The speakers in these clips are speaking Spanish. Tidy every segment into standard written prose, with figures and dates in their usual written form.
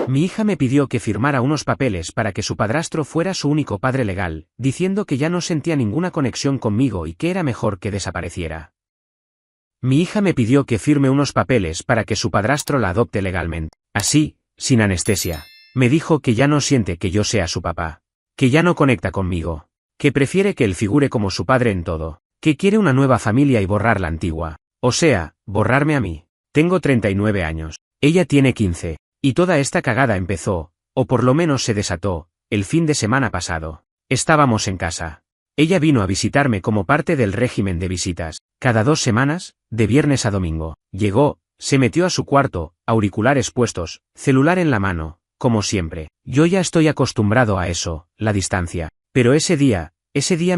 Mi hija me pidió que firmara unos papeles para que su padrastro fuera su único padre legal, diciendo que ya no sentía ninguna conexión conmigo y que era mejor que desapareciera. Mi hija me pidió que firme unos papeles para que su padrastro la adopte legalmente. Así, sin anestesia. Me dijo que ya no siente que yo sea su papá. Que ya no conecta conmigo. Que prefiere que él figure como su padre en todo. Que quiere una nueva familia y borrar la antigua. O sea, borrarme a mí. Tengo 39 años. Ella tiene 15. Y toda esta cagada empezó, o por lo menos se desató, el fin de semana pasado. Estábamos en casa. Ella vino a visitarme como parte del régimen de visitas, cada 2 semanas, de viernes a domingo. Llegó, se metió a su cuarto, auriculares puestos, celular en la mano, como siempre. Yo ya estoy acostumbrado a eso, la distancia. Pero ese día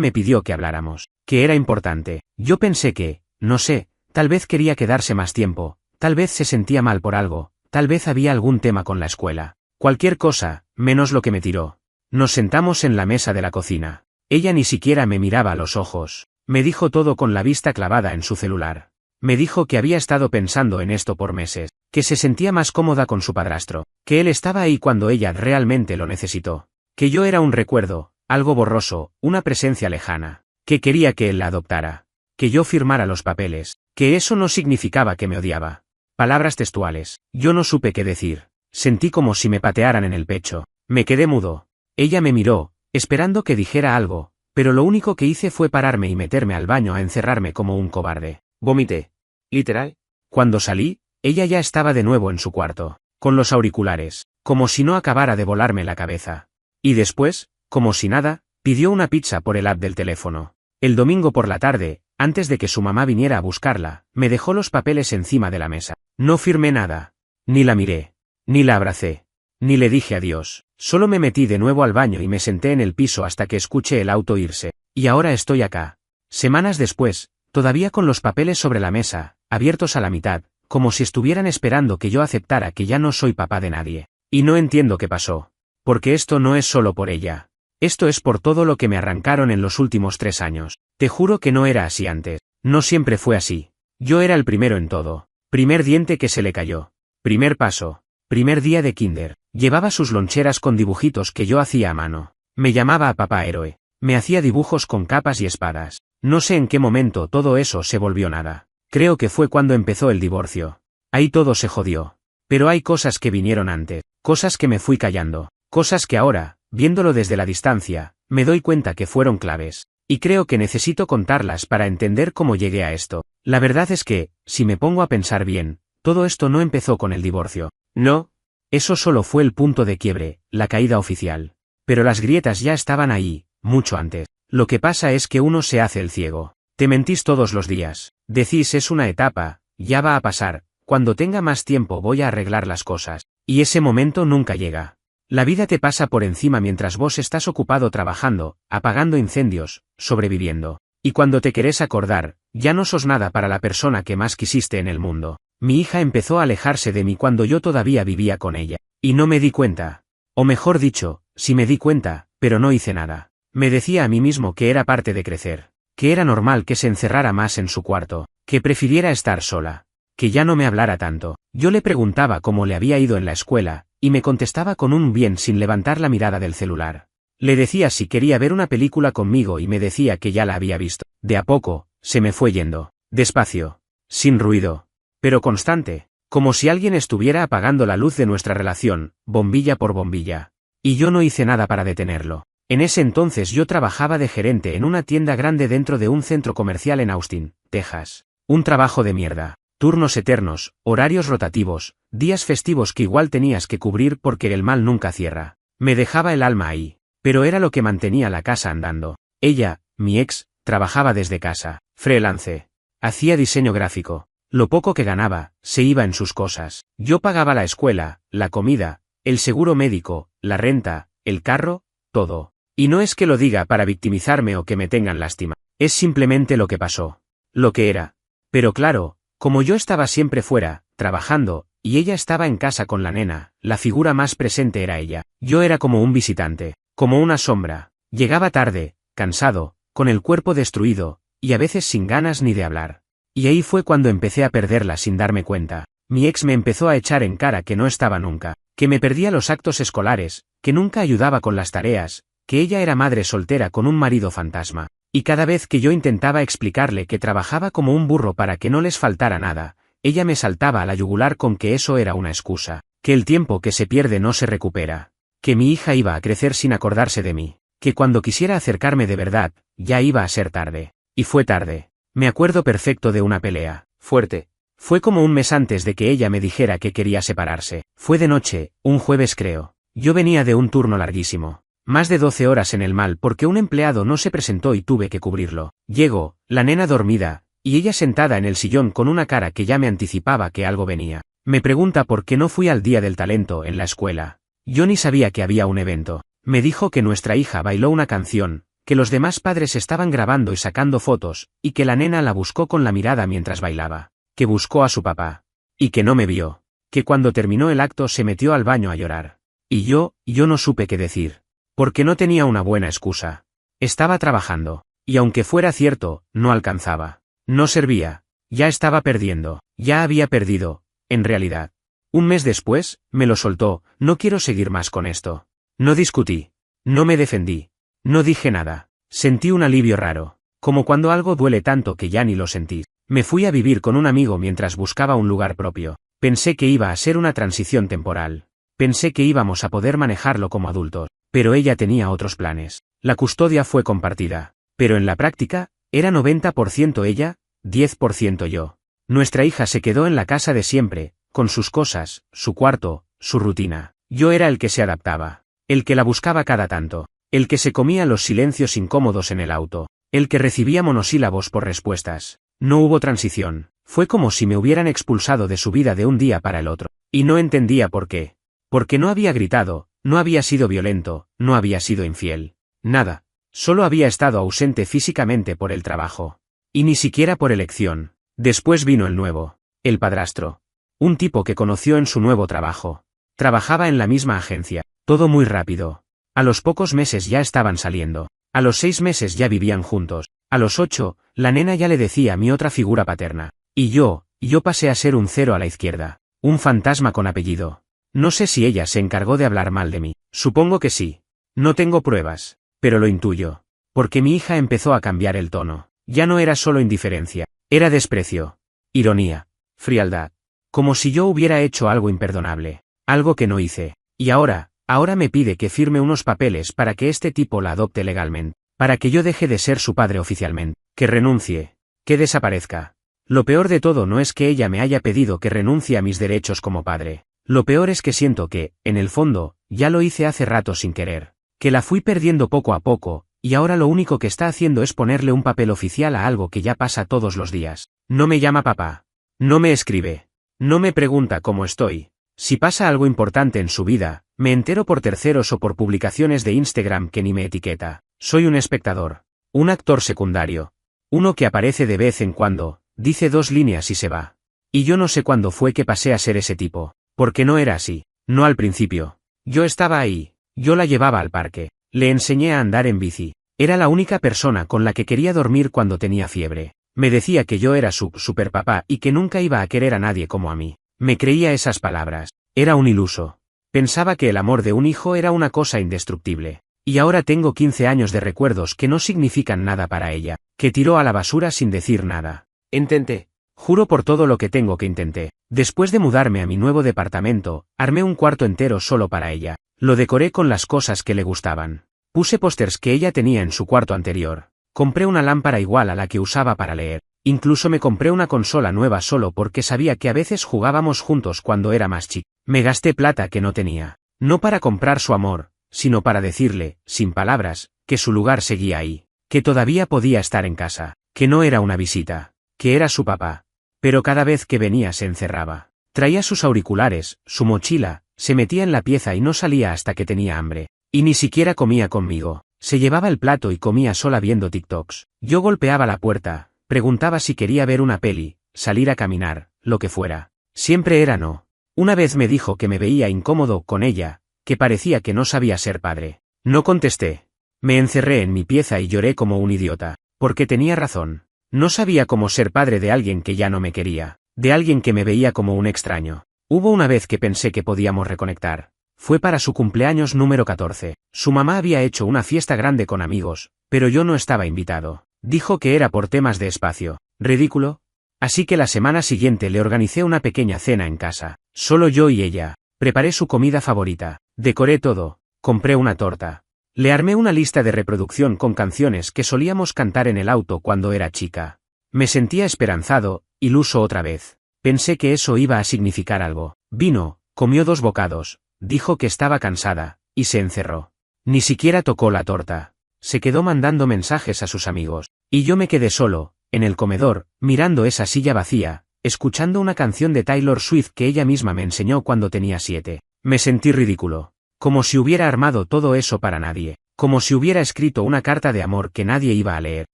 me pidió que habláramos, que era importante. Yo pensé que, no sé, tal vez quería quedarse más tiempo, tal vez se sentía mal por algo. Tal vez había algún tema con la escuela. Cualquier cosa, menos lo que me tiró. Nos sentamos en la mesa de la cocina. Ella ni siquiera me miraba a los ojos. Me dijo todo con la vista clavada en su celular. Me dijo que había estado pensando en esto por meses, que se sentía más cómoda con su padrastro, que él estaba ahí cuando ella realmente lo necesitó, que yo era un recuerdo, algo borroso, una presencia lejana, que quería que él la adoptara, que yo firmara los papeles, que eso no significaba que me odiaba. Palabras textuales. Yo no supe qué decir. Sentí como si me patearan en el pecho. Me quedé mudo. Ella me miró, esperando que dijera algo, pero lo único que hice fue pararme y meterme al baño a encerrarme como un cobarde. Vomité. Literal. Cuando salí, ella ya estaba de nuevo en su cuarto, con los auriculares, como si no acabara de volarme la cabeza. Y después, como si nada, pidió una pizza por el app del teléfono. El domingo por la tarde, antes de que su mamá viniera a buscarla, me dejó los papeles encima de la mesa. No firmé nada. Ni la miré. Ni la abracé. Ni le dije adiós. Solo me metí de nuevo al baño y me senté en el piso hasta que escuché el auto irse. Y ahora estoy acá. Semanas después, todavía con los papeles sobre la mesa, abiertos a la mitad, como si estuvieran esperando que yo aceptara que ya no soy papá de nadie. Y no entiendo qué pasó. Porque esto no es solo por ella. Esto es por todo lo que me arrancaron en los últimos 3 años. Te juro que no era así antes. No siempre fue así. Yo era el primero en todo. Primer diente que se le cayó. Primer paso. Primer día de kinder. Llevaba sus loncheras con dibujitos que yo hacía a mano. Me llamaba a papá héroe. Me hacía dibujos con capas y espadas. No sé en qué momento todo eso se volvió nada. Creo que fue cuando empezó el divorcio. Ahí todo se jodió. Pero hay cosas que vinieron antes. Cosas que me fui callando. Cosas que ahora, viéndolo desde la distancia, me doy cuenta que fueron claves. Y creo que necesito contarlas para entender cómo llegué a esto. La verdad es que, si me pongo a pensar bien, todo esto no empezó con el divorcio. No. Eso solo fue el punto de quiebre, la caída oficial. Pero las grietas ya estaban ahí, mucho antes. Lo que pasa es que uno se hace el ciego. Te mentís todos los días. Decís es una etapa, ya va a pasar, cuando tenga más tiempo voy a arreglar las cosas. Y ese momento nunca llega. La vida te pasa por encima mientras vos estás ocupado trabajando, apagando incendios, sobreviviendo. Y cuando te querés acordar, ya no sos nada para la persona que más quisiste en el mundo. Mi hija empezó a alejarse de mí cuando yo todavía vivía con ella. Y no me di cuenta. O mejor dicho, sí me di cuenta, pero no hice nada. Me decía a mí mismo que era parte de crecer. Que era normal que se encerrara más en su cuarto. Que prefiriera estar sola. Que ya no me hablara tanto. Yo le preguntaba cómo le había ido en la escuela, y me contestaba con un bien sin levantar la mirada del celular. Le decía si quería ver una película conmigo y me decía que ya la había visto. De a poco, se me fue yendo. Despacio. Sin ruido. Pero constante. Como si alguien estuviera apagando la luz de nuestra relación, bombilla por bombilla. Y yo no hice nada para detenerlo. En ese entonces yo trabajaba de gerente en una tienda grande dentro de un centro comercial en Austin, Texas. Un trabajo de mierda. Turnos eternos, horarios rotativos, días festivos que igual tenías que cubrir porque el mal nunca cierra. Me dejaba el alma ahí, pero era lo que mantenía la casa andando. Ella, mi ex, trabajaba desde casa, freelance. Hacía diseño gráfico. Lo poco que ganaba, se iba en sus cosas. Yo pagaba la escuela, la comida, el seguro médico, la renta, el carro, todo. Y no es que lo diga para victimizarme o que me tengan lástima. Es simplemente lo que pasó. Lo que era. Pero claro, como yo estaba siempre fuera, trabajando, y ella estaba en casa con la nena, la figura más presente era ella. Yo era como un visitante, como una sombra. Llegaba tarde, cansado, con el cuerpo destruido, y a veces sin ganas ni de hablar. Y ahí fue cuando empecé a perderla sin darme cuenta. Mi ex me empezó a echar en cara que no estaba nunca, que me perdía los actos escolares, que nunca ayudaba con las tareas, que ella era madre soltera con un marido fantasma, y cada vez que yo intentaba explicarle que trabajaba como un burro para que no les faltara nada, ella me saltaba a la yugular con que eso era una excusa, que el tiempo que se pierde no se recupera, que mi hija iba a crecer sin acordarse de mí, que cuando quisiera acercarme de verdad, ya iba a ser tarde. Y fue tarde. Me acuerdo perfecto de una pelea, fuerte. Fue como un mes antes de que ella me dijera que quería separarse. Fue de noche, un jueves creo. Yo venía de un turno larguísimo. Más de 12 horas en el mal porque un empleado no se presentó y tuve que cubrirlo. Llego, la nena dormida, y ella sentada en el sillón con una cara que ya me anticipaba que algo venía. Me pregunta por qué no fui al día del talento en la escuela. Yo ni sabía que había un evento. Me dijo que nuestra hija bailó una canción, que los demás padres estaban grabando y sacando fotos, y que la nena la buscó con la mirada mientras bailaba, que buscó a su papá, y que no me vio, que cuando terminó el acto se metió al baño a llorar. Y yo no supe qué decir, porque no tenía una buena excusa. Estaba trabajando, y aunque fuera cierto, no alcanzaba. No servía, ya estaba perdiendo, ya había perdido, en realidad. Un mes después, me lo soltó, no quiero seguir más con esto. No discutí, no me defendí. No dije nada. Sentí un alivio raro, como cuando algo duele tanto que ya ni lo sentí. Me fui a vivir con un amigo mientras buscaba un lugar propio. Pensé que iba a ser una transición temporal. Pensé que íbamos a poder manejarlo como adultos, pero ella tenía otros planes. La custodia fue compartida, pero en la práctica, era 90% ella, 10% yo. Nuestra hija se quedó en la casa de siempre, con sus cosas, su cuarto, su rutina. Yo era el que se adaptaba, el que la buscaba cada tanto. El que se comía los silencios incómodos en el auto, el que recibía monosílabos por respuestas. No hubo transición, fue como si me hubieran expulsado de su vida de un día para el otro, y no entendía por qué. Porque no había gritado, no había sido violento, no había sido infiel. Nada, solo había estado ausente físicamente por el trabajo. Y ni siquiera por elección. Después vino el nuevo, el padrastro. Un tipo que conoció en su nuevo trabajo. Trabajaba en la misma agencia, todo muy rápido. A los pocos meses ya estaban saliendo. A los 6 meses ya vivían juntos. A los 8, la nena ya le decía a mi otra figura paterna. Y yo pasé a ser un cero a la izquierda. Un fantasma con apellido. No sé si ella se encargó de hablar mal de mí. Supongo que sí. No tengo pruebas, pero lo intuyo. Porque mi hija empezó a cambiar el tono. Ya no era solo indiferencia. Era desprecio. Ironía. Frialdad. Como si yo hubiera hecho algo imperdonable. Algo que no hice. Y ahora me pide que firme unos papeles para que este tipo la adopte legalmente, para que yo deje de ser su padre oficialmente, que renuncie, que desaparezca. Lo peor de todo no es que ella me haya pedido que renuncie a mis derechos como padre. Lo peor es que siento que, en el fondo, ya lo hice hace rato sin querer, que la fui perdiendo poco a poco, y ahora lo único que está haciendo es ponerle un papel oficial a algo que ya pasa todos los días. No me llama papá. No me escribe. No me pregunta cómo estoy. Si pasa algo importante en su vida, me entero por terceros o por publicaciones de Instagram que ni me etiqueta. Soy un espectador. Un actor secundario. Uno que aparece de vez en cuando, dice 2 líneas y se va. Y yo no sé cuándo fue que pasé a ser ese tipo, porque no era así. No al principio. Yo estaba ahí. Yo la llevaba al parque. Le enseñé a andar en bici. Era la única persona con la que quería dormir cuando tenía fiebre. Me decía que yo era su superpapá y que nunca iba a querer a nadie como a mí. Me creía esas palabras. Era un iluso. Pensaba que el amor de un hijo era una cosa indestructible. Y ahora tengo 15 años de recuerdos que no significan nada para ella, que tiró a la basura sin decir nada. Intenté. Juro por todo lo que tengo que intenté. Después de mudarme a mi nuevo departamento, armé un cuarto entero solo para ella. Lo decoré con las cosas que le gustaban. Puse pósters que ella tenía en su cuarto anterior. Compré una lámpara igual a la que usaba para leer. Incluso me compré una consola nueva solo porque sabía que a veces jugábamos juntos cuando era más chico. Me gasté plata que no tenía. No para comprar su amor, sino para decirle, sin palabras, que su lugar seguía ahí, que todavía podía estar en casa, que no era una visita, que era su papá. Pero cada vez que venía se encerraba. Traía sus auriculares, su mochila, se metía en la pieza y no salía hasta que tenía hambre. Y ni siquiera comía conmigo. Se llevaba el plato y comía sola viendo TikToks. Yo golpeaba la puerta, preguntaba si quería ver una peli, salir a caminar, lo que fuera. Siempre era no. Una vez me dijo que me veía incómodo con ella, que parecía que no sabía ser padre. No contesté. Me encerré en mi pieza y lloré como un idiota, porque tenía razón. No sabía cómo ser padre de alguien que ya no me quería, de alguien que me veía como un extraño. Hubo una vez que pensé que podíamos reconectar. Fue para su cumpleaños número 14. Su mamá había hecho una fiesta grande con amigos, pero yo no estaba invitado. Dijo que era por temas de espacio. ¿Ridículo? Así que la semana siguiente le organicé una pequeña cena en casa. Solo yo y ella. Preparé su comida favorita. Decoré todo. Compré una torta. Le armé una lista de reproducción con canciones que solíamos cantar en el auto cuando era chica. Me sentía esperanzado, iluso otra vez. Pensé que eso iba a significar algo. Vino, comió 2 bocados, dijo que estaba cansada, y se encerró. Ni siquiera tocó la torta. Se quedó mandando mensajes a sus amigos. Y yo me quedé solo, en el comedor, mirando esa silla vacía, escuchando una canción de Taylor Swift que ella misma me enseñó cuando tenía 7. Me sentí ridículo. Como si hubiera armado todo eso para nadie. Como si hubiera escrito una carta de amor que nadie iba a leer.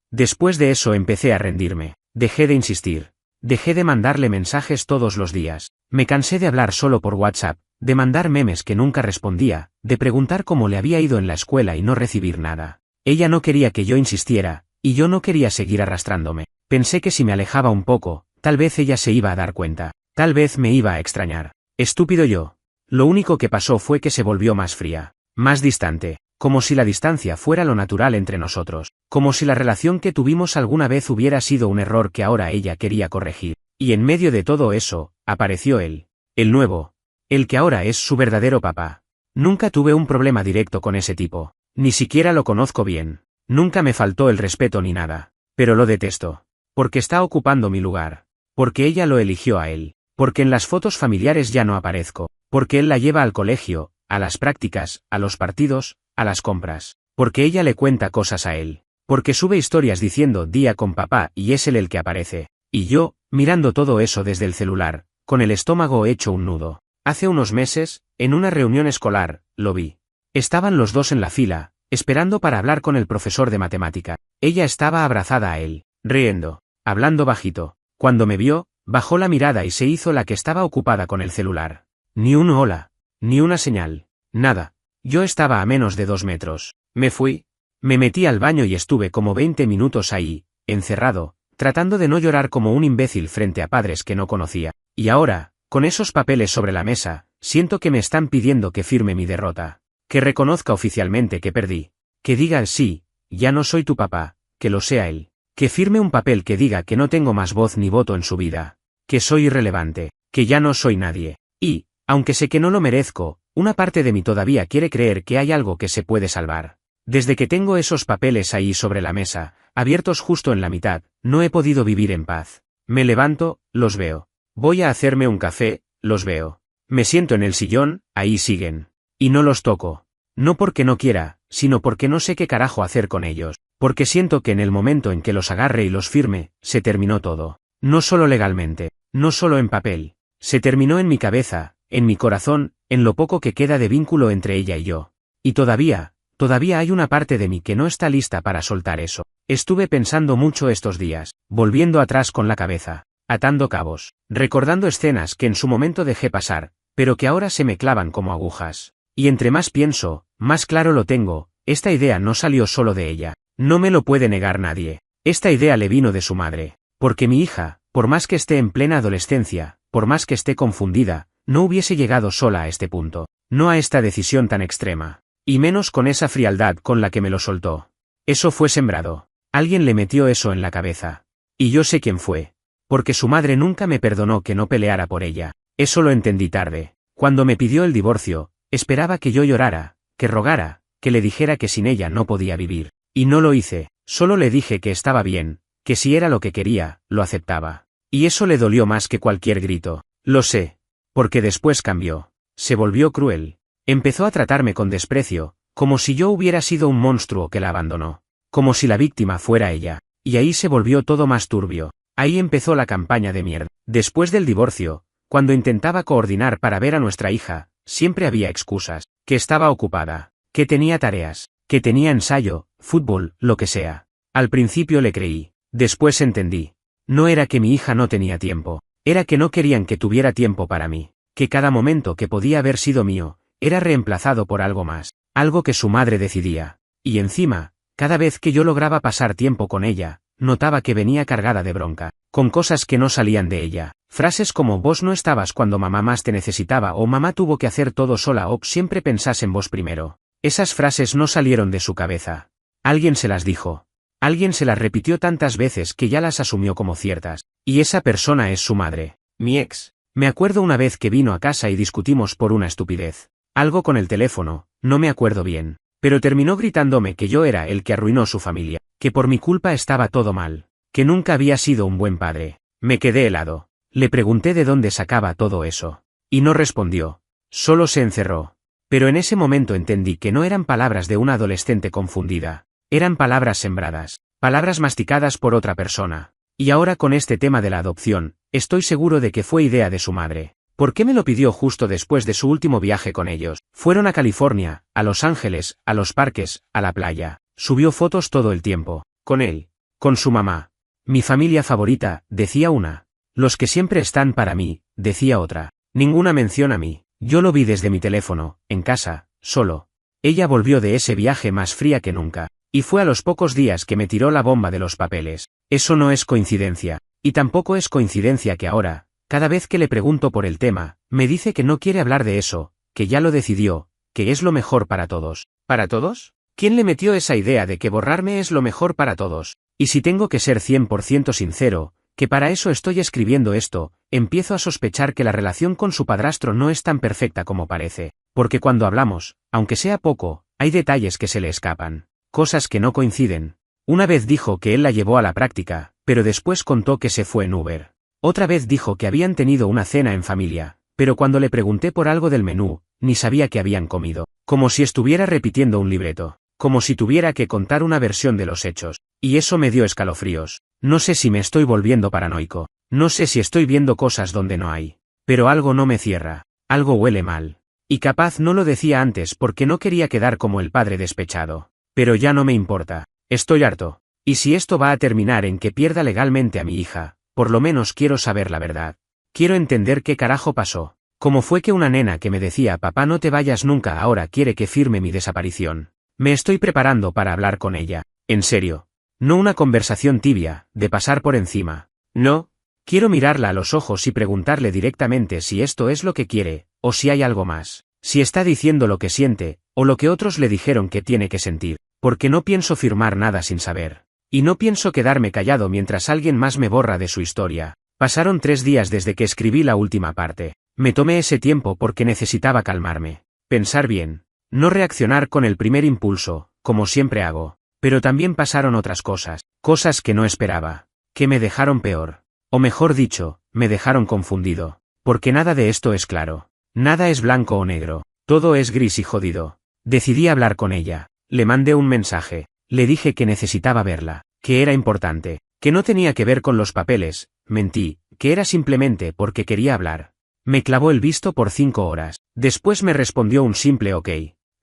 Después de eso empecé a rendirme. Dejé de insistir. Dejé de mandarle mensajes todos los días. Me cansé de hablar solo por WhatsApp, de mandar memes que nunca respondía, de preguntar cómo le había ido en la escuela y no recibir nada. Ella no quería que yo insistiera, y yo no quería seguir arrastrándome. Pensé que si me alejaba un poco, tal vez ella se iba a dar cuenta. Tal vez me iba a extrañar. Estúpido yo. Lo único que pasó fue que se volvió más fría, más distante, como si la distancia fuera lo natural entre nosotros, como si la relación que tuvimos alguna vez hubiera sido un error que ahora ella quería corregir. Y en medio de todo eso, apareció él, el nuevo, el que ahora es su verdadero papá. Nunca tuve un problema directo con ese tipo, ni siquiera lo conozco bien, nunca me faltó el respeto ni nada, pero lo detesto, porque está ocupando mi lugar, porque ella lo eligió a él, porque en las fotos familiares ya no aparezco, porque él la lleva al colegio, a las prácticas, a los partidos, a las compras, porque ella le cuenta cosas a él, porque sube historias diciendo día con papá y es él el que aparece, y yo, mirando todo eso desde el celular, con el estómago hecho un nudo. Hace unos meses, en una reunión escolar, lo vi. Estaban los dos en la fila, esperando para hablar con el profesor de matemática. Ella estaba abrazada a él, riendo, hablando bajito. Cuando me vio, bajó la mirada y se hizo la que estaba ocupada con el celular. Ni un hola, ni una señal, nada. Yo estaba a menos de 2 metros. Me fui. Me metí al baño y estuve como 20 minutos ahí, encerrado, tratando de no llorar como un imbécil frente a padres que no conocía. Y ahora, con esos papeles sobre la mesa, siento que me están pidiendo que firme mi derrota. Que reconozca oficialmente que perdí. Que diga sí, ya no soy tu papá, que lo sea él. Que firme un papel que diga que no tengo más voz ni voto en su vida. Que soy irrelevante, que ya no soy nadie. Y, aunque sé que no lo merezco, una parte de mí todavía quiere creer que hay algo que se puede salvar. Desde que tengo esos papeles ahí sobre la mesa, abiertos justo en la mitad, no he podido vivir en paz. Me levanto, los veo. Voy a hacerme un café, los veo. Me siento en el sillón, ahí siguen. Y no los toco. No porque no quiera, sino porque no sé qué carajo hacer con ellos. Porque siento que en el momento en que los agarre y los firme, se terminó todo. No solo legalmente, no solo en papel. Se terminó en mi cabeza, en mi corazón, en lo poco que queda de vínculo entre ella y yo. Y todavía hay una parte de mí que no está lista para soltar eso. Estuve pensando mucho estos días, volviendo atrás con la cabeza, atando cabos, recordando escenas que en su momento dejé pasar, pero que ahora se me clavan como agujas. Y entre más pienso, más claro lo tengo, esta idea no salió solo de ella. No me lo puede negar nadie. Esta idea le vino de su madre. Porque mi hija, por más que esté en plena adolescencia, por más que esté confundida, no hubiese llegado sola a este punto, no a esta decisión tan extrema. Y menos con esa frialdad con la que me lo soltó. Eso fue sembrado. Alguien le metió eso en la cabeza. Y yo sé quién fue. Porque su madre nunca me perdonó que no peleara por ella. Eso lo entendí tarde. Cuando me pidió el divorcio, esperaba que yo llorara, que rogara, que le dijera que sin ella no podía vivir. Y no lo hice, solo le dije que estaba bien, que si era lo que quería, lo aceptaba. Y eso le dolió más que cualquier grito. Lo sé. Porque después cambió. Se volvió cruel. Empezó a tratarme con desprecio, como si yo hubiera sido un monstruo que la abandonó. Como si la víctima fuera ella. Y ahí se volvió todo más turbio. Ahí empezó la campaña de mierda. Después del divorcio, cuando intentaba coordinar para ver a nuestra hija, siempre había excusas. Que estaba ocupada. Que tenía tareas. Que tenía ensayo, fútbol, lo que sea. Al principio le creí. Después entendí. No era que mi hija no tenía tiempo. Era que no querían que tuviera tiempo para mí. Que cada momento que podía haber sido mío, era reemplazado por algo más. Algo que su madre decidía. Y encima, cada vez que yo lograba pasar tiempo con ella, notaba que venía cargada de bronca. con cosas que no salían de ella. Frases como vos no estabas cuando mamá más te necesitaba o mamá tuvo que hacer todo sola o siempre pensás en vos primero. Esas frases no salieron de su cabeza. Alguien se las dijo. Alguien se las repitió tantas veces que ya las asumió como ciertas. Y esa persona es su madre, mi ex. Me acuerdo una vez que vino a casa y discutimos por una estupidez. Algo con el teléfono, no me acuerdo bien. Pero terminó gritándome que yo era el que arruinó su familia, que por mi culpa estaba todo mal, que nunca había sido un buen padre. Me quedé helado. Le pregunté de dónde sacaba todo eso. Y no respondió. Solo se encerró. Pero en ese momento entendí que no eran palabras de una adolescente confundida. Eran palabras sembradas. Palabras masticadas por otra persona. Y ahora con este tema de la adopción, estoy seguro de que fue idea de su madre. ¿Por qué me lo pidió justo después de su último viaje con ellos? Fueron a California, a Los Ángeles, a los parques, a la playa. Subió fotos todo el tiempo. Con él. Con su mamá. Mi familia favorita, decía una. Los que siempre están para mí, decía otra. Ninguna mención a mí. Yo lo vi desde mi teléfono, en casa, solo. Ella volvió de ese viaje más fría que nunca. Y fue a los pocos días que me tiró la bomba de los papeles. Eso no es coincidencia. Y tampoco es coincidencia que ahora, cada vez que le pregunto por el tema, me dice que no quiere hablar de eso, que ya lo decidió, que es lo mejor para todos. ¿Para todos? ¿Quién le metió esa idea de que borrarme es lo mejor para todos? Y si tengo que ser 100% sincero, que para eso estoy escribiendo esto, empiezo a sospechar que la relación con su padrastro no es tan perfecta como parece, porque cuando hablamos, aunque sea poco, hay detalles que se le escapan, cosas que no coinciden. Una vez dijo que él la llevó a la práctica, pero después contó que se fue en Uber. Otra vez dijo que habían tenido una cena en familia, pero cuando le pregunté por algo del menú, ni sabía que habían comido, como si estuviera repitiendo un libreto, como si tuviera que contar una versión de los hechos, y eso me dio escalofríos. No sé si me estoy volviendo paranoico, no sé si estoy viendo cosas donde no hay, pero algo no me cierra, algo huele mal. Y capaz no lo decía antes porque no quería quedar como el padre despechado, pero ya no me importa, estoy harto, y si esto va a terminar en que pierda legalmente a mi hija, por lo menos quiero saber la verdad. Quiero entender qué carajo pasó. ¿Cómo fue que una nena que me decía papá no te vayas nunca ahora quiere que firme mi desaparición? Me estoy preparando para hablar con ella, en serio. No una conversación tibia, de pasar por encima. No, quiero mirarla a los ojos y preguntarle directamente si esto es lo que quiere, o si hay algo más. Si está diciendo lo que siente, o lo que otros le dijeron que tiene que sentir, porque no pienso firmar nada sin saber. Y no pienso quedarme callado mientras alguien más me borra de su historia. Pasaron 3 días desde que escribí la última parte. Me tomé ese tiempo porque necesitaba calmarme, pensar bien, no reaccionar con el primer impulso, como siempre hago. Pero también pasaron otras cosas, cosas que no esperaba, que me dejaron peor. O mejor dicho, me dejaron confundido. Porque nada de esto es claro. Nada es blanco o negro. Todo es gris y jodido. Decidí hablar con ella. Le mandé un mensaje. Le dije que necesitaba verla, que era importante, que no tenía que ver con los papeles. Mentí, que era simplemente porque quería hablar. Me clavó el visto por 5 horas. Después me respondió un simple ok.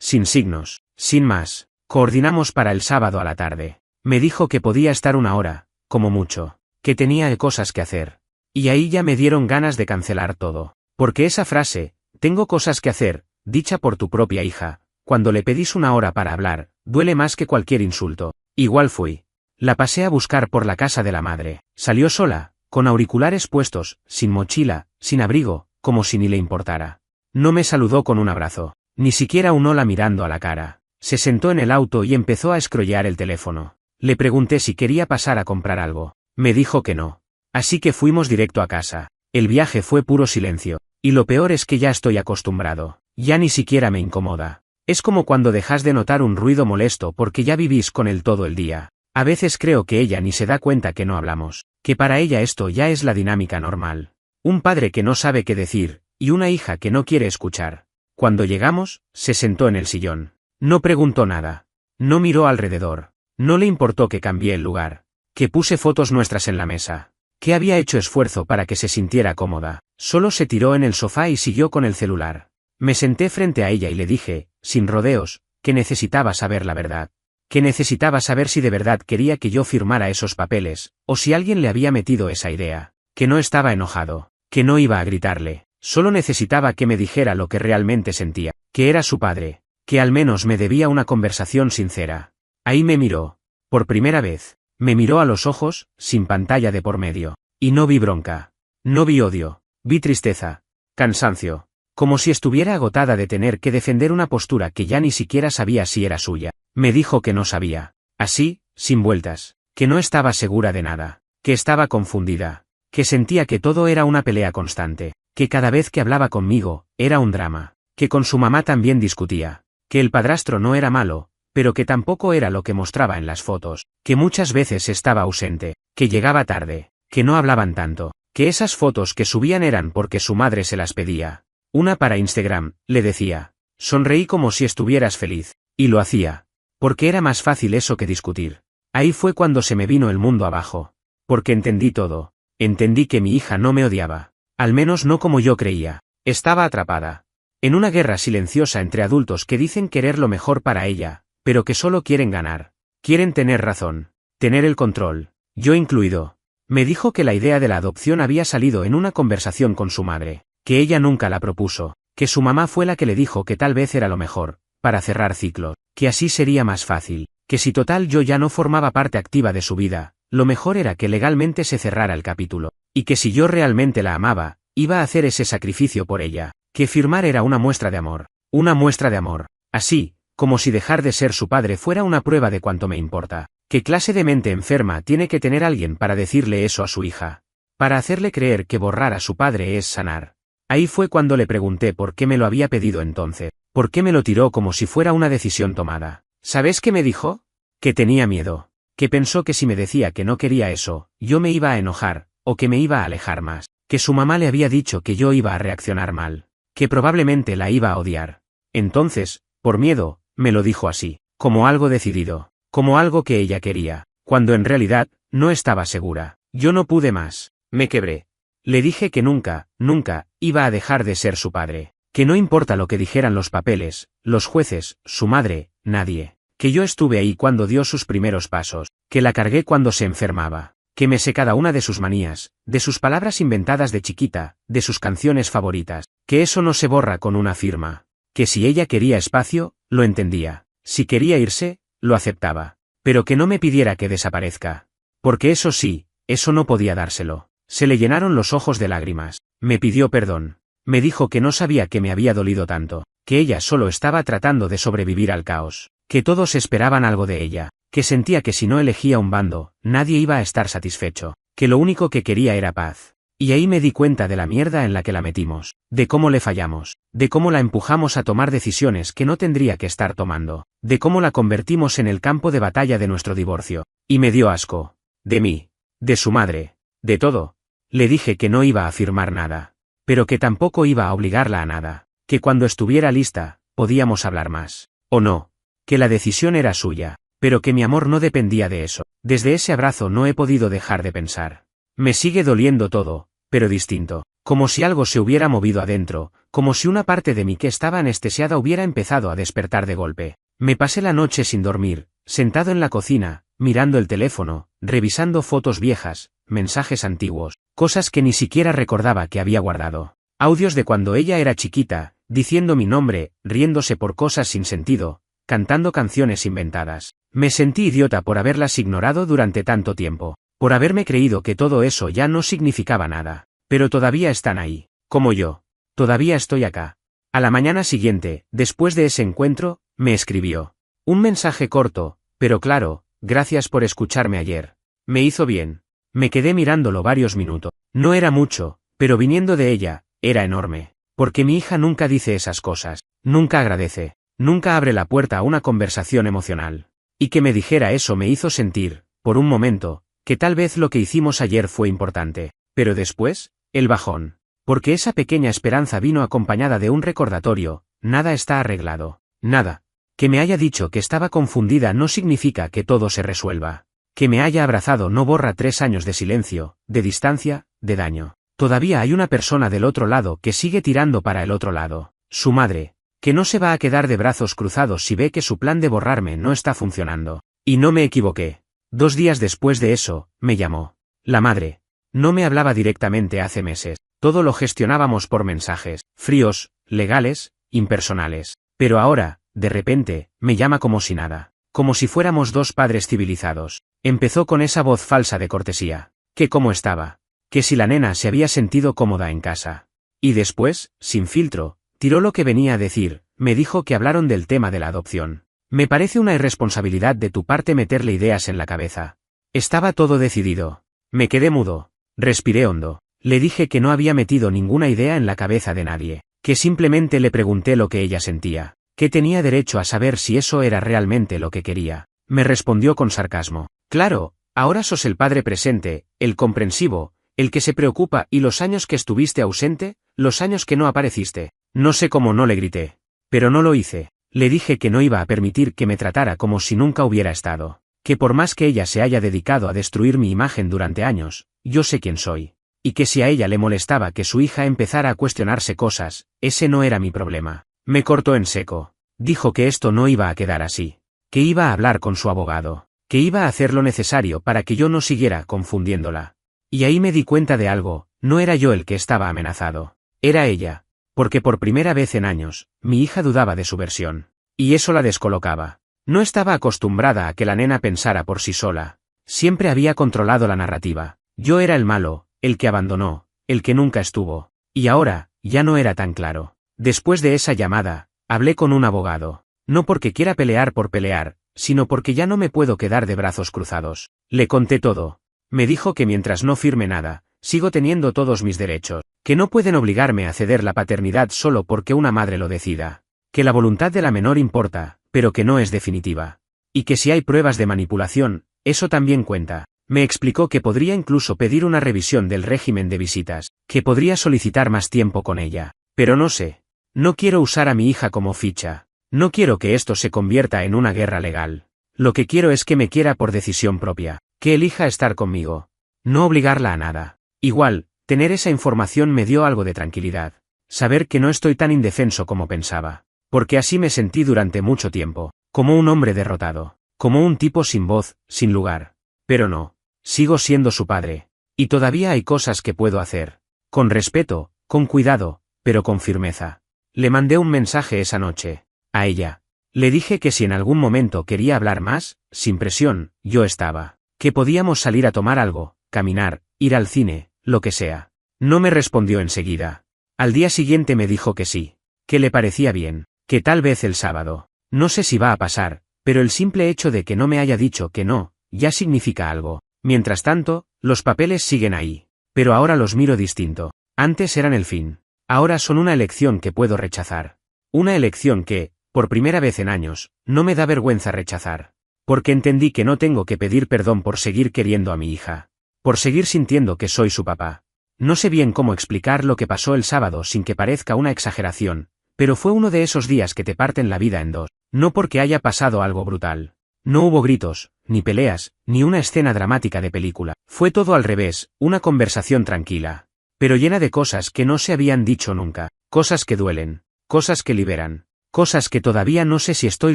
Sin signos, sin más. Coordinamos para el sábado a la tarde. Me dijo que podía estar 1 hora, como mucho, que tenía cosas que hacer. Y ahí ya me dieron ganas de cancelar todo. Porque esa frase, tengo cosas que hacer, dicha por tu propia hija, cuando le pedís 1 hora para hablar, duele más que cualquier insulto. Igual fui. La pasé a buscar por la casa de la madre. Salió sola, con auriculares puestos, sin mochila, sin abrigo, como si ni le importara. No me saludó con un abrazo, ni siquiera un hola mirando a la cara. Se sentó en el auto y empezó a escrollear el teléfono. Le pregunté si quería pasar a comprar algo. Me dijo que no. Así que fuimos directo a casa. El viaje fue puro silencio. Y lo peor es que ya estoy acostumbrado. Ya ni siquiera me incomoda. Es como cuando dejas de notar un ruido molesto porque ya vivís con él todo el día. A veces creo que ella ni se da cuenta que no hablamos. Que para ella esto ya es la dinámica normal. Un padre que no sabe qué decir, y una hija que no quiere escuchar. Cuando llegamos, se sentó en el sillón. No preguntó nada. No miró alrededor. No le importó que cambié el lugar. Que puse fotos nuestras en la mesa. Que había hecho esfuerzo para que se sintiera cómoda. Solo se tiró en el sofá y siguió con el celular. Me senté frente a ella y le dije, sin rodeos, que necesitaba saber la verdad. Que necesitaba saber si de verdad quería que yo firmara esos papeles, o si alguien le había metido esa idea. Que no estaba enojado. Que no iba a gritarle. Solo necesitaba que me dijera lo que realmente sentía. Que era su padre. Que al menos me debía una conversación sincera. Ahí me miró. Por primera vez. Me miró a los ojos, sin pantalla de por medio. Y no vi bronca. No vi odio. Vi tristeza. Cansancio. Como si estuviera agotada de tener que defender una postura que ya ni siquiera sabía si era suya. Me dijo que no sabía. Así, sin vueltas. Que no estaba segura de nada. Que estaba confundida. Que sentía que todo era una pelea constante. Que cada vez que hablaba conmigo, era un drama. Que con su mamá también discutía. Que el padrastro no era malo, pero que tampoco era lo que mostraba en las fotos. Que muchas veces estaba ausente. Que llegaba tarde. Que no hablaban tanto. Que esas fotos que subían eran porque su madre se las pedía. Una para Instagram, le decía. Sonreí como si estuvieras feliz. Y lo hacía. Porque era más fácil eso que discutir. Ahí fue cuando se me vino el mundo abajo. Porque entendí todo. Entendí que mi hija no me odiaba. Al menos no como yo creía. Estaba atrapada. En una guerra silenciosa entre adultos que dicen querer lo mejor para ella, pero que solo quieren ganar. Quieren tener razón. Tener el control. Yo incluido. Me dijo que la idea de la adopción había salido en una conversación con su madre. Que ella nunca la propuso. Que su mamá fue la que le dijo que tal vez era lo mejor, para cerrar ciclos. Que así sería más fácil. Que si total yo ya no formaba parte activa de su vida, lo mejor era que legalmente se cerrara el capítulo. Y que si yo realmente la amaba, iba a hacer ese sacrificio por ella. Que firmar era una muestra de amor. Una muestra de amor. Así, como si dejar de ser su padre fuera una prueba de cuánto me importa. ¿Qué clase de mente enferma tiene que tener alguien para decirle eso a su hija? Para hacerle creer que borrar a su padre es sanar. Ahí fue cuando le pregunté por qué me lo había pedido entonces. ¿Por qué me lo tiró como si fuera una decisión tomada? ¿Sabes qué me dijo? Que tenía miedo. Que pensó que si me decía que no quería eso, yo me iba a enojar, o que me iba a alejar más. Que su mamá le había dicho que yo iba a reaccionar mal. Que probablemente la iba a odiar. Entonces, por miedo, me lo dijo así, como algo decidido, como algo que ella quería, cuando en realidad, no estaba segura. Yo no pude más. Me quebré. Le dije que nunca, nunca, iba a dejar de ser su padre. Que no importa lo que dijeran los papeles, los jueces, su madre, nadie. Que yo estuve ahí cuando dio sus primeros pasos. Que la cargué cuando se enfermaba. Que me sé cada una de sus manías, de sus palabras inventadas de chiquita, de sus canciones favoritas. Que eso no se borra con una firma. Que si ella quería espacio, lo entendía. Si quería irse, lo aceptaba. Pero que no me pidiera que desaparezca. Porque eso sí, eso no podía dárselo. Se le llenaron los ojos de lágrimas. Me pidió perdón. Me dijo que no sabía que me había dolido tanto. Que ella solo estaba tratando de sobrevivir al caos. Que todos esperaban algo de ella. Que sentía que si no elegía un bando, nadie iba a estar satisfecho. Que lo único que quería era paz. Y ahí me di cuenta de la mierda en la que la metimos. De cómo le fallamos. De cómo la empujamos a tomar decisiones que no tendría que estar tomando. De cómo la convertimos en el campo de batalla de nuestro divorcio. Y me dio asco. De mí. De su madre. De todo. Le dije que no iba a firmar nada. Pero que tampoco iba a obligarla a nada. Que cuando estuviera lista, podíamos hablar más. O no. Que la decisión era suya. Pero que mi amor no dependía de eso. Desde ese abrazo no he podido dejar de pensar. Me sigue doliendo todo, pero distinto. Como si algo se hubiera movido adentro, como si una parte de mí que estaba anestesiada hubiera empezado a despertar de golpe. Me pasé la noche sin dormir, sentado en la cocina, mirando el teléfono, revisando fotos viejas, mensajes antiguos, cosas que ni siquiera recordaba que había guardado. Audios de cuando ella era chiquita, diciendo mi nombre, riéndose por cosas sin sentido, cantando canciones inventadas. Me sentí idiota por haberlas ignorado durante tanto tiempo, por haberme creído que todo eso ya no significaba nada. Pero todavía están ahí, como yo. Todavía estoy acá. A la mañana siguiente, después de ese encuentro, me escribió. Un mensaje corto, pero claro, gracias por escucharme ayer. Me hizo bien. Me quedé mirándolo varios minutos. No era mucho, pero viniendo de ella, era enorme. Porque mi hija nunca dice esas cosas, nunca agradece, nunca abre la puerta a una conversación emocional. Y que me dijera eso me hizo sentir, por un momento, que tal vez lo que hicimos ayer fue importante. Pero después, el bajón. Porque esa pequeña esperanza vino acompañada de un recordatorio, nada está arreglado, nada. Que me haya dicho que estaba confundida no significa que todo se resuelva. Que me haya abrazado no borra 3 años de silencio, de distancia, de daño. Todavía hay una persona del otro lado que sigue tirando para el otro lado, su madre. Que no se va a quedar de brazos cruzados si ve que su plan de borrarme no está funcionando. Y no me equivoqué. 2 días después de eso, me llamó. La madre. No me hablaba directamente hace meses. Todo lo gestionábamos por mensajes, fríos, legales, impersonales. Pero ahora, de repente, me llama como si nada. Como si fuéramos 2 padres civilizados. Empezó con esa voz falsa de cortesía. Que cómo estaba. que si la nena se había sentido cómoda en casa. Y después, sin filtro, tiró lo que venía a decir, me dijo que hablaron del tema de la adopción. Me parece una irresponsabilidad de tu parte meterle ideas en la cabeza. Estaba todo decidido. Me quedé mudo. Respiré hondo. Le dije que no había metido ninguna idea en la cabeza de nadie, que simplemente le pregunté lo que ella sentía, que tenía derecho a saber si eso era realmente lo que quería. Me respondió con sarcasmo. Claro, ahora sos el padre presente, el comprensivo, el que se preocupa, y los años que estuviste ausente, los años que no apareciste. No sé cómo no le grité. Pero no lo hice. Le dije que no iba a permitir que me tratara como si nunca hubiera estado, que por más que ella se haya dedicado a destruir mi imagen durante años, yo sé quién soy. Y que si a ella le molestaba que su hija empezara a cuestionarse cosas, ese no era mi problema. Me cortó en seco. Dijo que esto no iba a quedar así, que iba a hablar con su abogado, que iba a hacer lo necesario para que yo no siguiera confundiéndola. Y ahí me di cuenta de algo, no era yo el que estaba amenazado, era ella, porque por primera vez en años, mi hija dudaba de su versión, y eso la descolocaba. No estaba acostumbrada a que la nena pensara por sí sola, siempre había controlado la narrativa, yo era el malo, el que abandonó, el que nunca estuvo, y ahora, ya no era tan claro. Después de esa llamada, hablé con un abogado, no porque quiera pelear por pelear, sino porque ya no me puedo quedar de brazos cruzados. Le conté todo. Me dijo que mientras no firme nada, sigo teniendo todos mis derechos, que no pueden obligarme a ceder la paternidad solo porque una madre lo decida, que la voluntad de la menor importa, pero que no es definitiva, y que si hay pruebas de manipulación, eso también cuenta. Me explicó que podría incluso pedir una revisión del régimen de visitas, que podría solicitar más tiempo con ella, pero no sé. No quiero usar a mi hija como ficha, no quiero que esto se convierta en una guerra legal. Lo que quiero es que me quiera por decisión propia, que elija estar conmigo, no obligarla a nada. Igual, tener esa información me dio algo de tranquilidad, saber que no estoy tan indefenso como pensaba, porque así me sentí durante mucho tiempo, como un hombre derrotado, como un tipo sin voz, sin lugar. Pero no. Sigo siendo su padre, y todavía hay cosas que puedo hacer, con respeto, con cuidado, pero con firmeza. Le mandé un mensaje esa noche, a ella. Le dije que si en algún momento quería hablar más, sin presión, yo estaba, que podíamos salir a tomar algo, caminar, ir al cine, lo que sea. No me respondió enseguida. Al día siguiente me dijo que sí, que le parecía bien, que tal vez el sábado. No sé si va a pasar, pero el simple hecho de que no me haya dicho que no, ya significa algo. Mientras tanto, los papeles siguen ahí. Pero ahora los miro distinto. Antes eran el fin. Ahora son una elección que puedo rechazar. Una elección que, por primera vez en años, no me da vergüenza rechazar. Porque entendí que no tengo que pedir perdón por seguir queriendo a mi hija. Por seguir sintiendo que soy su papá. No sé bien cómo explicar lo que pasó el sábado sin que parezca una exageración, pero fue uno de esos días que te parten la vida en dos. No porque haya pasado algo brutal. No hubo gritos, ni peleas, ni una escena dramática de película. Fue todo al revés, una conversación tranquila, pero llena de cosas que no se habían dicho nunca, cosas que duelen, cosas que liberan, cosas que todavía no sé si estoy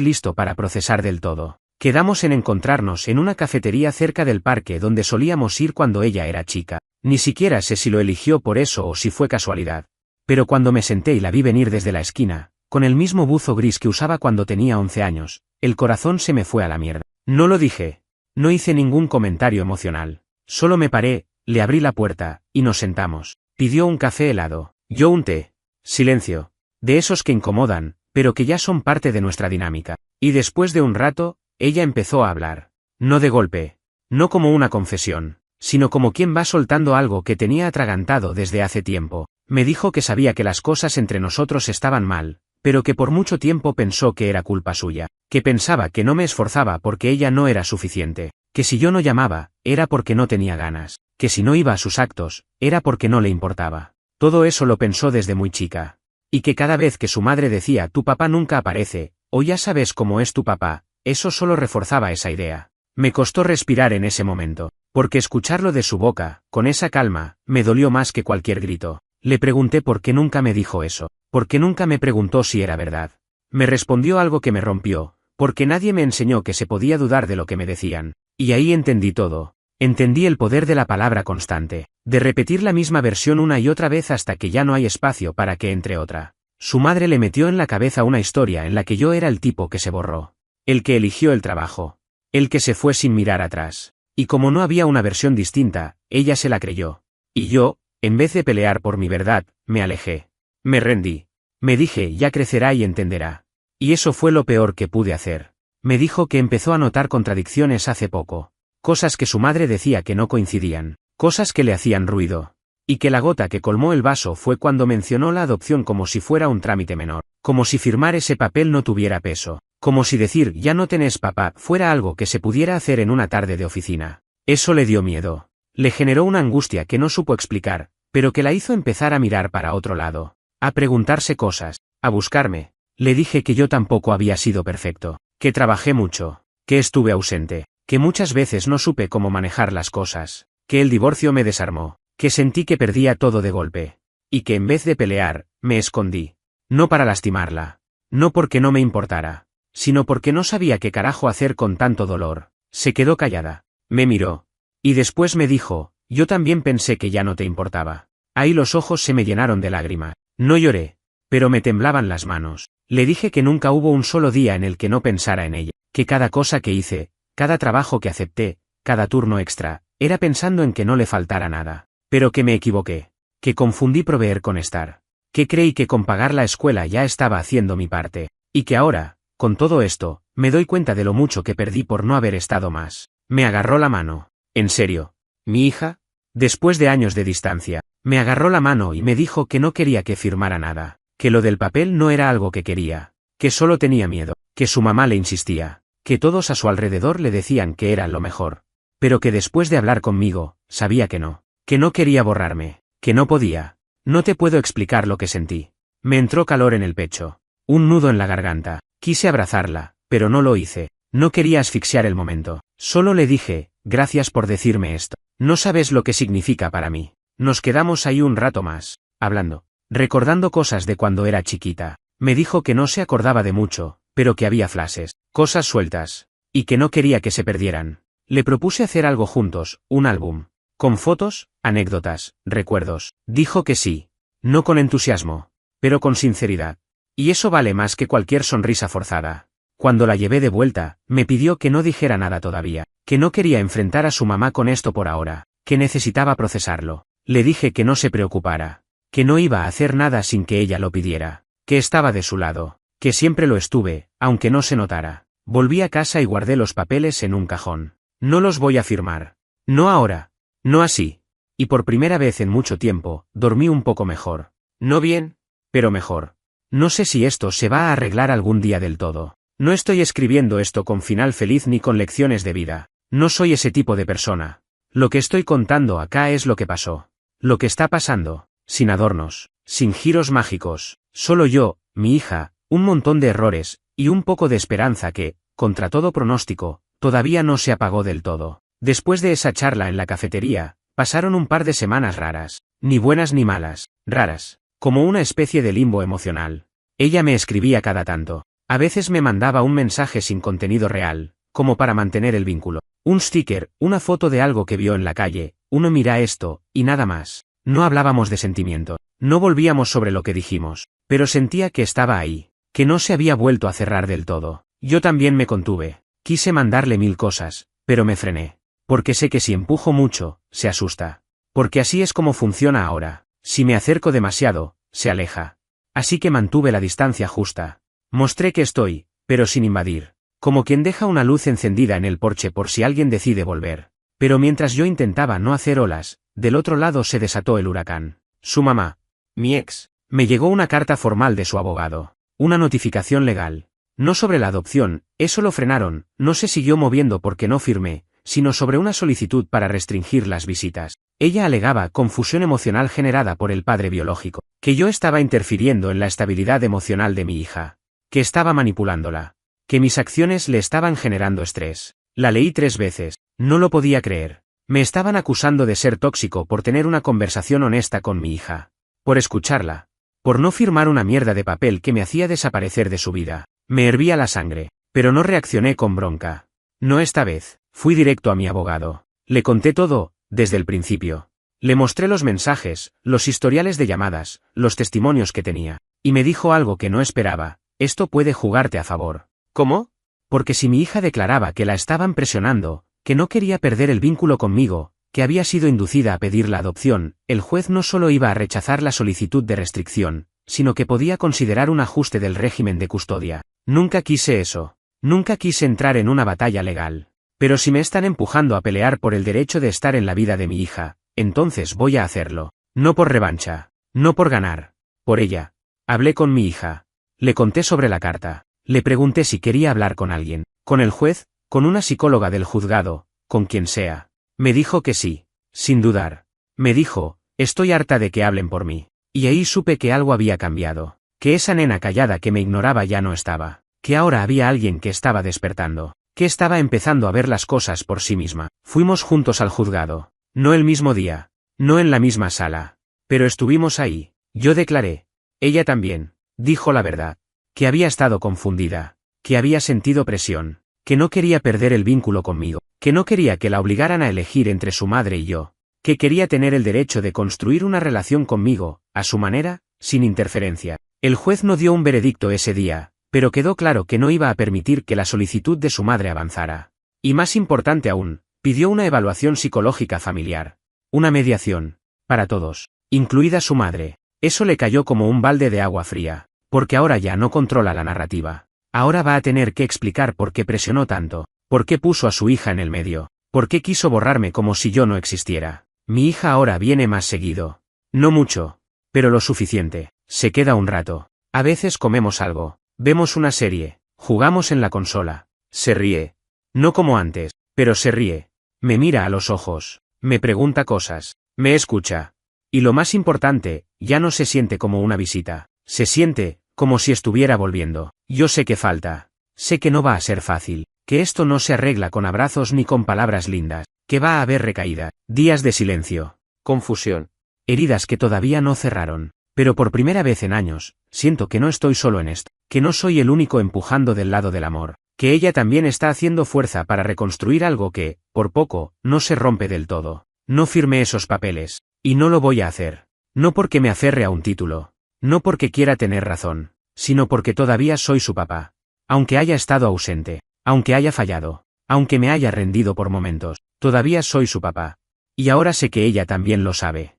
listo para procesar del todo. Quedamos en encontrarnos en una cafetería cerca del parque donde solíamos ir cuando ella era chica. Ni siquiera sé si lo eligió por eso o si fue casualidad. Pero cuando me senté y la vi venir desde la esquina, con el mismo buzo gris que usaba cuando tenía 11 años, el corazón se me fue a la mierda. No lo dije. No hice ningún comentario emocional. Solo me paré, le abrí la puerta, y nos sentamos. Pidió un café helado. Yo un té. Silencio. De esos que incomodan, pero que ya son parte de nuestra dinámica. Y después de un rato, ella empezó a hablar. No de golpe. No como una confesión, sino como quien va soltando algo que tenía atragantado desde hace tiempo. Me dijo que sabía que las cosas entre nosotros estaban mal, pero que por mucho tiempo pensó que era culpa suya, que pensaba que no me esforzaba porque ella no era suficiente, que si yo no llamaba, era porque no tenía ganas, que si no iba a sus actos, era porque no le importaba. Todo eso lo pensó desde muy chica. Y que cada vez que su madre decía tu papá nunca aparece, o ya sabes cómo es tu papá, eso solo reforzaba esa idea. Me costó respirar en ese momento, porque escucharlo de su boca, con esa calma, me dolió más que cualquier grito. Le pregunté por qué nunca me dijo eso, por qué nunca me preguntó si era verdad. Me respondió algo que me rompió, porque nadie me enseñó que se podía dudar de lo que me decían. Y ahí entendí todo. Entendí el poder de la palabra constante, de repetir la misma versión una y otra vez hasta que ya no hay espacio para que entre otra. Su madre le metió en la cabeza una historia en la que yo era el tipo que se borró, el que eligió el trabajo, el que se fue sin mirar atrás. Y como no había una versión distinta, ella se la creyó. Y yo, en vez de pelear por mi verdad, me alejé. Me rendí. Me dije, ya crecerá y entenderá. Y eso fue lo peor que pude hacer. Me dijo que empezó a notar contradicciones hace poco. Cosas que su madre decía que no coincidían. Cosas que le hacían ruido. Y que la gota que colmó el vaso fue cuando mencionó la adopción como si fuera un trámite menor. Como si firmar ese papel no tuviera peso. Como si decir ya no tenés papá fuera algo que se pudiera hacer en una tarde de oficina. Eso le dio miedo. Le generó una angustia que no supo explicar, pero que la hizo empezar a mirar para otro lado. A preguntarse cosas. A buscarme. Le dije que yo tampoco había sido perfecto. Que trabajé mucho. Que estuve ausente. Que muchas veces no supe cómo manejar las cosas. Que el divorcio me desarmó. Que sentí que perdía todo de golpe. Y que en vez de pelear, me escondí. No para lastimarla. No porque no me importara. Sino porque no sabía qué carajo hacer con tanto dolor. Se quedó callada. Me miró. Y después me dijo, yo también pensé que ya no te importaba. Ahí los ojos se me llenaron de lágrimas. No lloré. Pero me temblaban las manos. Le dije que nunca hubo un solo día en el que no pensara en ella. Que cada cosa que hice, cada trabajo que acepté, cada turno extra, era pensando en que no le faltara nada. Pero que me equivoqué. Que confundí proveer con estar. Que creí que con pagar la escuela ya estaba haciendo mi parte. Y que ahora, con todo esto, me doy cuenta de lo mucho que perdí por no haber estado más. Me agarró la mano. ¿En serio? ¿Mi hija? Después de años de distancia, me agarró la mano y me dijo que no quería que firmara nada. Que lo del papel no era algo que quería. Que solo tenía miedo. Que su mamá le insistía. Que todos a su alrededor le decían que era lo mejor. Pero que después de hablar conmigo, sabía que no. Que no quería borrarme. Que no podía. No te puedo explicar lo que sentí. Me entró calor en el pecho. Un nudo en la garganta. Quise abrazarla, pero no lo hice. No quería asfixiar el momento. Solo le dije, gracias por decirme esto. No sabes lo que significa para mí. Nos quedamos ahí un rato más, hablando. Recordando cosas de cuando era chiquita. Me dijo que no se acordaba de mucho, pero que había flashes, cosas sueltas. Y que no quería que se perdieran. Le propuse hacer algo juntos, un álbum. Con fotos, anécdotas, recuerdos. Dijo que sí. No con entusiasmo, pero con sinceridad. Y eso vale más que cualquier sonrisa forzada. Cuando la llevé de vuelta, me pidió que no dijera nada todavía, que no quería enfrentar a su mamá con esto por ahora, que necesitaba procesarlo. Le dije que no se preocupara, que no iba a hacer nada sin que ella lo pidiera, que estaba de su lado, que siempre lo estuve, aunque no se notara. Volví a casa y guardé los papeles en un cajón. No los voy a firmar. No ahora. No así. Y por primera vez en mucho tiempo, dormí un poco mejor. No bien, pero mejor. No sé si esto se va a arreglar algún día del todo. No estoy escribiendo esto con final feliz ni con lecciones de vida. No soy ese tipo de persona. Lo que estoy contando acá es lo que pasó. Lo que está pasando, sin adornos, sin giros mágicos, solo yo, mi hija, un montón de errores, y un poco de esperanza que, contra todo pronóstico, todavía no se apagó del todo. Después de esa charla en la cafetería, pasaron un par de semanas raras, ni buenas ni malas, raras, como una especie de limbo emocional. Ella me escribía cada tanto. A veces me mandaba un mensaje sin contenido real, como para mantener el vínculo. Un sticker, una foto de algo que vio en la calle, uno mira esto, y nada más. No hablábamos de sentimiento. No volvíamos sobre lo que dijimos, pero sentía que estaba ahí, que no se había vuelto a cerrar del todo. Yo también me contuve. Quise mandarle 1000 cosas, pero me frené. Porque sé que si empujo mucho, se asusta. Porque así es como funciona ahora. Si me acerco demasiado, se aleja. Así que mantuve la distancia justa. Mostré que estoy, pero sin invadir. Como quien deja una luz encendida en el porche por si alguien decide volver. Pero mientras yo intentaba no hacer olas, del otro lado se desató el huracán. Su mamá, mi ex, me llegó una carta formal de su abogado. Una notificación legal. No sobre la adopción, eso lo frenaron, no se siguió moviendo porque no firmé, sino sobre una solicitud para restringir las visitas. Ella alegaba confusión emocional generada por el padre biológico, que yo estaba interfiriendo en la estabilidad emocional de mi hija, que estaba manipulándola, que mis acciones le estaban generando estrés. La leí 3 veces, no lo podía creer. Me estaban acusando de ser tóxico por tener una conversación honesta con mi hija, por escucharla, por no firmar una mierda de papel que me hacía desaparecer de su vida. Me hervía la sangre, pero no reaccioné con bronca. No esta vez. Fui directo a mi abogado. Le conté todo, desde el principio. Le mostré los mensajes, los historiales de llamadas, los testimonios que tenía. Y me dijo algo que no esperaba, esto puede jugarte a favor. ¿Cómo? Porque si mi hija declaraba que la estaban presionando, que no quería perder el vínculo conmigo, que había sido inducida a pedir la adopción, el juez no solo iba a rechazar la solicitud de restricción, sino que podía considerar un ajuste del régimen de custodia. Nunca quise eso. Nunca quise entrar en una batalla legal. Pero si me están empujando a pelear por el derecho de estar en la vida de mi hija, entonces voy a hacerlo. No por revancha. No por ganar. Por ella. Hablé con mi hija. Le conté sobre la carta. Le pregunté si quería hablar con alguien. Con el juez, con una psicóloga del juzgado, con quien sea. Me dijo que sí. Sin dudar. Me dijo, estoy harta de que hablen por mí. Y ahí supe que algo había cambiado. Que esa nena callada que me ignoraba ya no estaba. Que ahora había alguien que estaba despertando. Que estaba empezando a ver las cosas por sí misma. Fuimos juntos al juzgado. No el mismo día. No en la misma sala. Pero estuvimos ahí. Yo declaré. Ella también. Dijo la verdad. Que había estado confundida. Que había sentido presión. Que no quería perder el vínculo conmigo. Que no quería que la obligaran a elegir entre su madre y yo. Que quería tener el derecho de construir una relación conmigo, a su manera, sin interferencia. El juez no dio un veredicto ese día, pero quedó claro que no iba a permitir que la solicitud de su madre avanzara. Y más importante aún, pidió una evaluación psicológica familiar. Una mediación. Para todos. Incluida su madre. Eso le cayó como un balde de agua fría. Porque ahora ya no controla la narrativa. Ahora va a tener que explicar por qué presionó tanto. Por qué puso a su hija en el medio. Por qué quiso borrarme como si yo no existiera. Mi hija ahora viene más seguido. No mucho. Pero lo suficiente. Se queda un rato. A veces comemos algo. Vemos una serie. Jugamos en la consola. Se ríe. No como antes, pero se ríe. Me mira a los ojos. Me pregunta cosas. Me escucha. Y lo más importante, ya no se siente como una visita. Se siente, como si estuviera volviendo. Yo sé que falta. Sé que no va a ser fácil. Que esto no se arregla con abrazos ni con palabras lindas. Que va a haber recaída. Días de silencio. Confusión. Heridas que todavía no cerraron. Pero por primera vez en años, siento que no estoy solo en esto. Que no soy el único empujando del lado del amor. Que ella también está haciendo fuerza para reconstruir algo que, por poco, no se rompe del todo. No firmé esos papeles. Y no lo voy a hacer. No porque me aferre a un título. No porque quiera tener razón. Sino porque todavía soy su papá. Aunque haya estado ausente. Aunque haya fallado. Aunque me haya rendido por momentos. Todavía soy su papá. Y ahora sé que ella también lo sabe.